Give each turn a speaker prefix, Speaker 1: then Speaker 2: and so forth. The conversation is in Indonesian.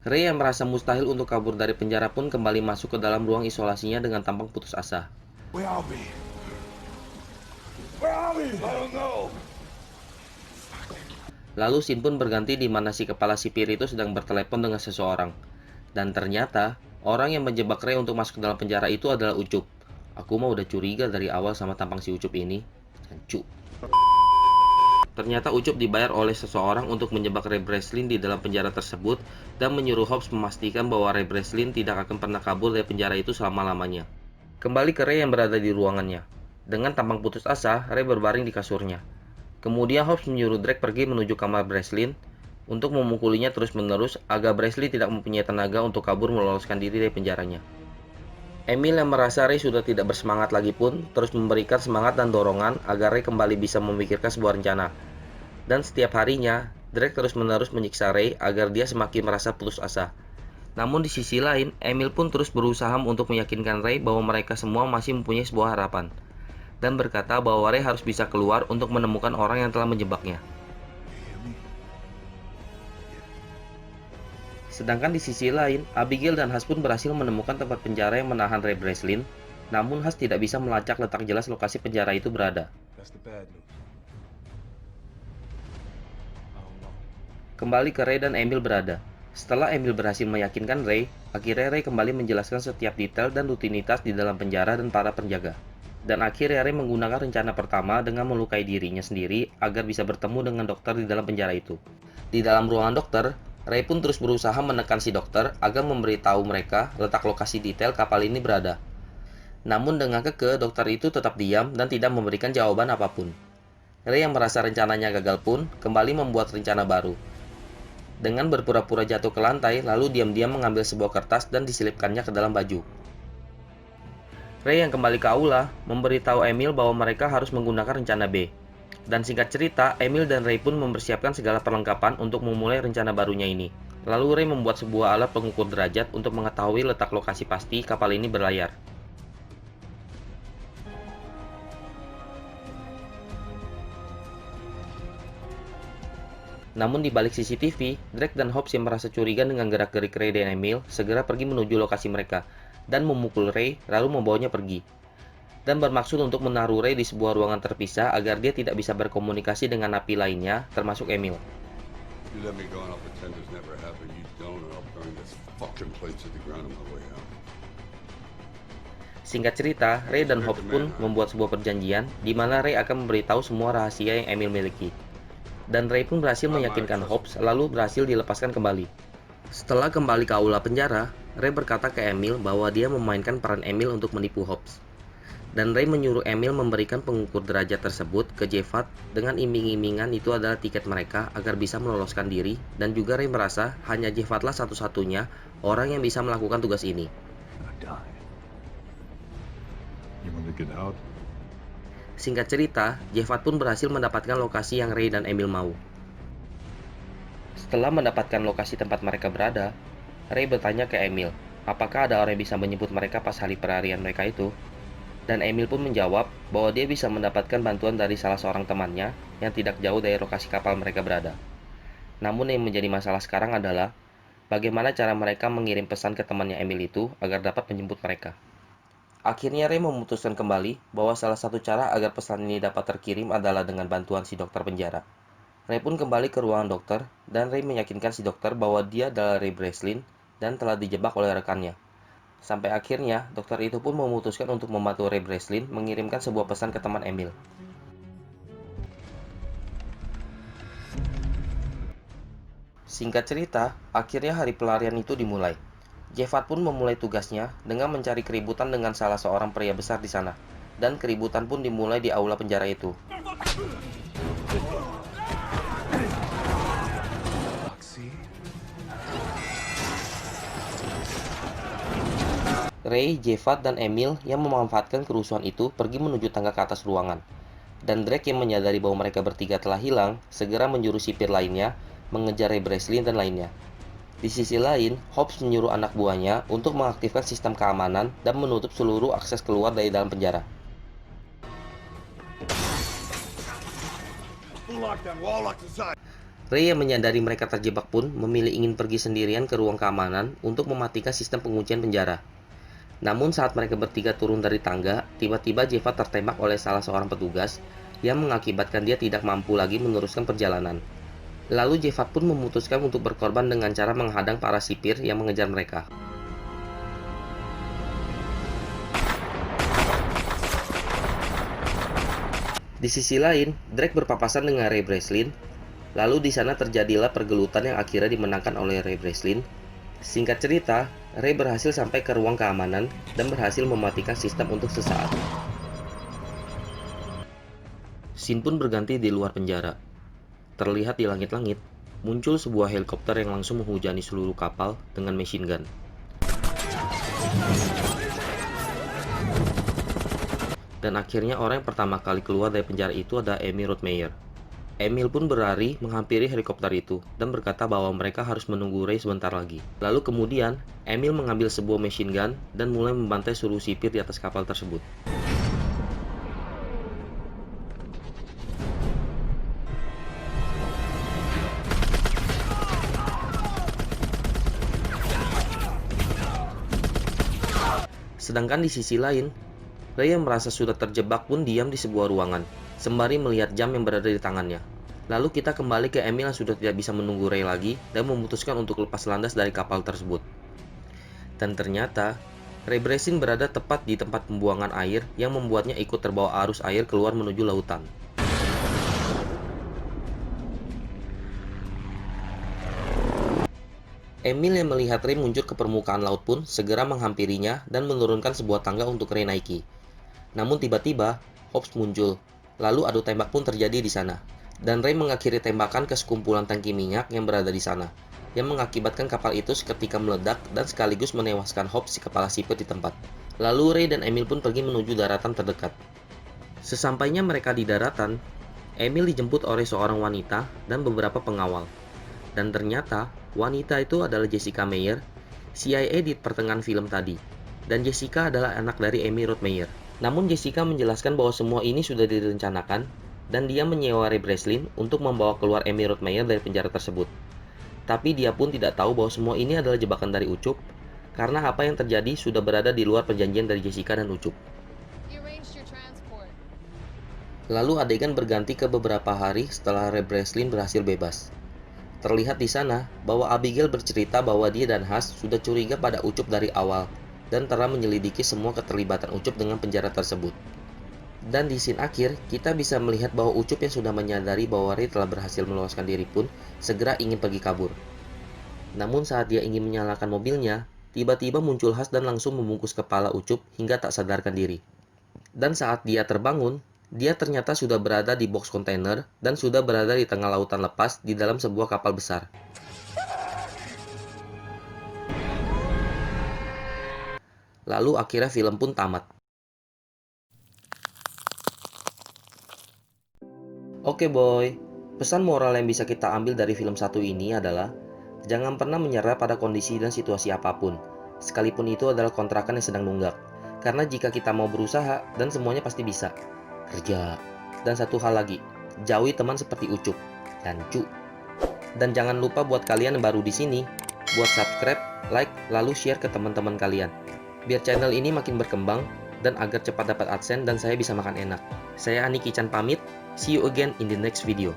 Speaker 1: Ray yang merasa mustahil untuk kabur dari penjara pun kembali masuk ke dalam ruang isolasinya dengan tampang putus asa.
Speaker 2: Where are we? Where are we? I don't know.
Speaker 1: Lalu scene pun berganti di mana si kepala sipir itu sedang bertelepon dengan seseorang. Dan ternyata, orang yang menjebak Ray untuk masuk ke dalam penjara itu adalah Ucup. Aku mah udah curiga dari awal sama tampang si Ucup ini. Hancur. Ternyata Ucup dibayar oleh seseorang untuk menjebak Ray Breslin di dalam penjara tersebut dan menyuruh Hobbs memastikan bahwa Ray Breslin tidak akan pernah kabur dari penjara itu selama-lamanya. Kembali ke Ray yang berada di ruangannya. Dengan tampang putus asa, Ray berbaring di kasurnya. Kemudian Hobbs menyuruh Drake pergi menuju kamar Breslin untuk memukulinya terus-menerus agar Breslin tidak mempunyai tenaga untuk kabur meloloskan diri dari penjaranya. Emil yang merasa Ray sudah tidak bersemangat lagi pun terus memberikan semangat dan dorongan agar Ray kembali bisa memikirkan sebuah rencana. Dan setiap harinya, Drake terus-menerus menyiksa Ray agar dia semakin merasa putus asa. Namun di sisi lain, Emil pun terus berusaha untuk meyakinkan Ray bahwa mereka semua masih mempunyai sebuah harapan. Dan berkata bahwa Ray harus bisa keluar untuk menemukan orang yang telah menjebaknya. Sedangkan di sisi lain, Abigail dan Hush pun berhasil menemukan tempat penjara yang menahan Ray Breslin, namun Hush tidak bisa melacak letak jelas lokasi penjara itu berada. Kembali ke Ray dan Emil berada. Setelah Emil berhasil meyakinkan Ray, akhirnya Ray kembali menjelaskan setiap detail dan rutinitas di dalam penjara dan para penjaga. Dan akhirnya Ray menggunakan rencana pertama dengan melukai dirinya sendiri agar bisa bertemu dengan dokter di dalam penjara itu. Di dalam ruangan dokter, Ray pun terus berusaha menekan si dokter agar memberitahu mereka letak lokasi detail kapal ini berada. Namun dengan kekeh, dokter itu tetap diam dan tidak memberikan jawaban apapun. Ray yang merasa rencananya gagal pun kembali membuat rencana baru. Dengan berpura-pura jatuh ke lantai, lalu diam-diam mengambil sebuah kertas dan diselipkannya ke dalam baju. Ray yang kembali ke aula memberitahu Emil bahwa mereka harus menggunakan rencana B. Dan singkat cerita, Emil dan Ray pun mempersiapkan segala perlengkapan untuk memulai rencana barunya ini. Lalu Ray membuat sebuah alat pengukur derajat untuk mengetahui letak lokasi pasti kapal ini berlayar. Namun di balik CCTV, Drake dan Hobbs yang merasa curiga dengan gerak-gerik Ray dan Emil segera pergi menuju lokasi mereka dan memukul Ray lalu membawanya pergi. Dan bermaksud untuk menaruh Ray di sebuah ruangan terpisah agar dia tidak bisa berkomunikasi dengan napi lainnya, termasuk Emil. Singkat cerita, Ray dan Hobbs pun membuat sebuah perjanjian di mana Ray akan memberitahu semua rahasia yang Emil miliki. Dan Ray pun berhasil meyakinkan Hobbs lalu berhasil dilepaskan kembali. Setelah kembali ke aula penjara, Ray berkata ke Emil bahwa dia memainkan peran Emil untuk menipu Hobbs. Dan Ray menyuruh Emil memberikan pengukur derajat tersebut ke Jefat dengan iming-imingan itu adalah tiket mereka agar bisa meloloskan diri, dan juga Ray merasa hanya Jefatlah satu-satunya orang yang bisa melakukan tugas ini. Singkat cerita, Jefat pun berhasil mendapatkan lokasi yang Ray dan Emil mau. Setelah mendapatkan lokasi tempat mereka berada, Ray bertanya ke Emil, apakah ada orang yang bisa menjemput mereka pas hari perayaan mereka itu? Dan Emil pun menjawab bahwa dia bisa mendapatkan bantuan dari salah seorang temannya yang tidak jauh dari lokasi kapal mereka berada. Namun yang menjadi masalah sekarang adalah bagaimana cara mereka mengirim pesan ke temannya Emil itu agar dapat menjemput mereka. Akhirnya Ray memutuskan kembali bahwa salah satu cara agar pesan ini dapat terkirim adalah dengan bantuan si dokter penjara. Ray pun kembali ke ruangan dokter dan Ray meyakinkan si dokter bahwa dia adalah Ray Breslin dan telah dijebak oleh rekannya. Sampai akhirnya, dokter itu pun memutuskan untuk membantu Ray Breslin mengirimkan sebuah pesan ke teman Emil. Singkat cerita, akhirnya hari pelarian itu dimulai. Jefat pun memulai tugasnya dengan mencari keributan dengan salah seorang pria besar di sana. Dan keributan pun dimulai di aula penjara itu. Ray, Jefat, dan Emil yang memanfaatkan kerusuhan itu pergi menuju tangga ke atas ruangan. Dan Drake yang menyadari bahwa mereka bertiga telah hilang, segera menyuruh sipir lainnya mengejar Ray Breslin dan lainnya. Di sisi lain, Hobbs menyuruh anak buahnya untuk mengaktifkan sistem keamanan dan menutup seluruh akses keluar dari dalam penjara. Ray yang menyadari mereka terjebak pun memilih ingin pergi sendirian ke ruang keamanan untuk mematikan sistem penguncian penjara. Namun saat mereka bertiga turun dari tangga, tiba-tiba Jeva tertembak oleh salah seorang petugas yang mengakibatkan dia tidak mampu lagi meneruskan perjalanan. Lalu Jeva pun memutuskan untuk berkorban dengan cara menghadang para sipir yang mengejar mereka. Di sisi lain, Drake berpapasan dengan Ray Breslin. Lalu di sana terjadilah pergelutan yang akhirnya dimenangkan oleh Ray Breslin. Singkat cerita, Ray berhasil sampai ke ruang keamanan dan berhasil mematikan sistem untuk sesaat. Scene pun berganti di luar penjara. Terlihat di langit-langit, muncul sebuah helikopter yang langsung menghujani seluruh kapal dengan machine gun. Dan akhirnya orang yang pertama kali keluar dari penjara itu adalah Amy Rothmeyer. Emil pun berlari menghampiri helikopter itu dan berkata bahwa mereka harus menunggu Ray sebentar lagi. Lalu kemudian, Emil mengambil sebuah machine gun dan mulai membantai seluruh sipir di atas kapal tersebut. Sedangkan di sisi lain, Ray yang merasa sudah terjebak pun diam di sebuah ruangan, sembari melihat jam yang berada di tangannya. Lalu kita kembali ke Emil yang sudah tidak bisa menunggu Ray lagi dan memutuskan untuk lepas landas dari kapal tersebut. Dan ternyata, Ray Breslin berada tepat di tempat pembuangan air yang membuatnya ikut terbawa arus air keluar menuju lautan. Emil yang melihat Ray muncul ke permukaan laut pun segera menghampirinya dan menurunkan sebuah tangga untuk Ray naiki. Namun tiba-tiba, Hobbs muncul, lalu adu tembak pun terjadi di sana. Dan Ray mengakhiri tembakan ke sekumpulan tangki minyak yang berada di sana, yang mengakibatkan kapal itu seketika meledak dan sekaligus menewaskan Hobbs si kepala sipir di tempat. Lalu Ray dan Emil pun pergi menuju daratan terdekat. Sesampainya mereka di daratan, Emil dijemput oleh seorang wanita dan beberapa pengawal. Dan ternyata, wanita itu adalah Jessica Meyer, CIA di pertengahan film tadi. Dan Jessica adalah anak dari Amy Rothmeyer. Namun Jessica menjelaskan bahwa semua ini sudah direncanakan, dan dia menyewa Ray Breslin untuk membawa keluar Amy Rothmeyer dari penjara tersebut. Tapi dia pun tidak tahu bahwa semua ini adalah jebakan dari Ucup, karena apa yang terjadi sudah berada di luar perjanjian dari Jessica dan Ucup. Lalu adegan berganti ke beberapa hari setelah Ray Breslin berhasil bebas. Terlihat di sana bahwa Abigail bercerita bahwa dia dan Haas sudah curiga pada Ucup dari awal dan telah menyelidiki semua keterlibatan Ucup dengan penjara tersebut. Dan di scene akhir, kita bisa melihat bahwa Ucup yang sudah menyadari bahwa Ray telah berhasil meloloskan diri pun segera ingin pergi kabur. Namun saat dia ingin menyalakan mobilnya, tiba-tiba muncul Haas dan langsung membungkus kepala Ucup hingga tak sadarkan diri. Dan saat dia terbangun, dia ternyata sudah berada di box kontainer dan sudah berada di tengah lautan lepas di dalam sebuah kapal besar. Lalu akhirnya film pun tamat. Oke boy, pesan moral yang bisa kita ambil dari film satu ini adalah jangan pernah menyerah pada kondisi dan situasi apapun, sekalipun itu adalah kontrakan yang sedang nunggak. Karena jika kita mau berusaha, dan semuanya pasti bisa. Kerja. Dan satu hal lagi, jauhi teman seperti Ucup dan Cu. Dan jangan lupa buat kalian yang baru di sini, buat subscribe, like, lalu share ke teman-teman kalian. Biar channel ini makin berkembang, dan agar cepat dapat AdSense dan saya bisa makan enak. Saya Ani Kican pamit, see you again in the next video.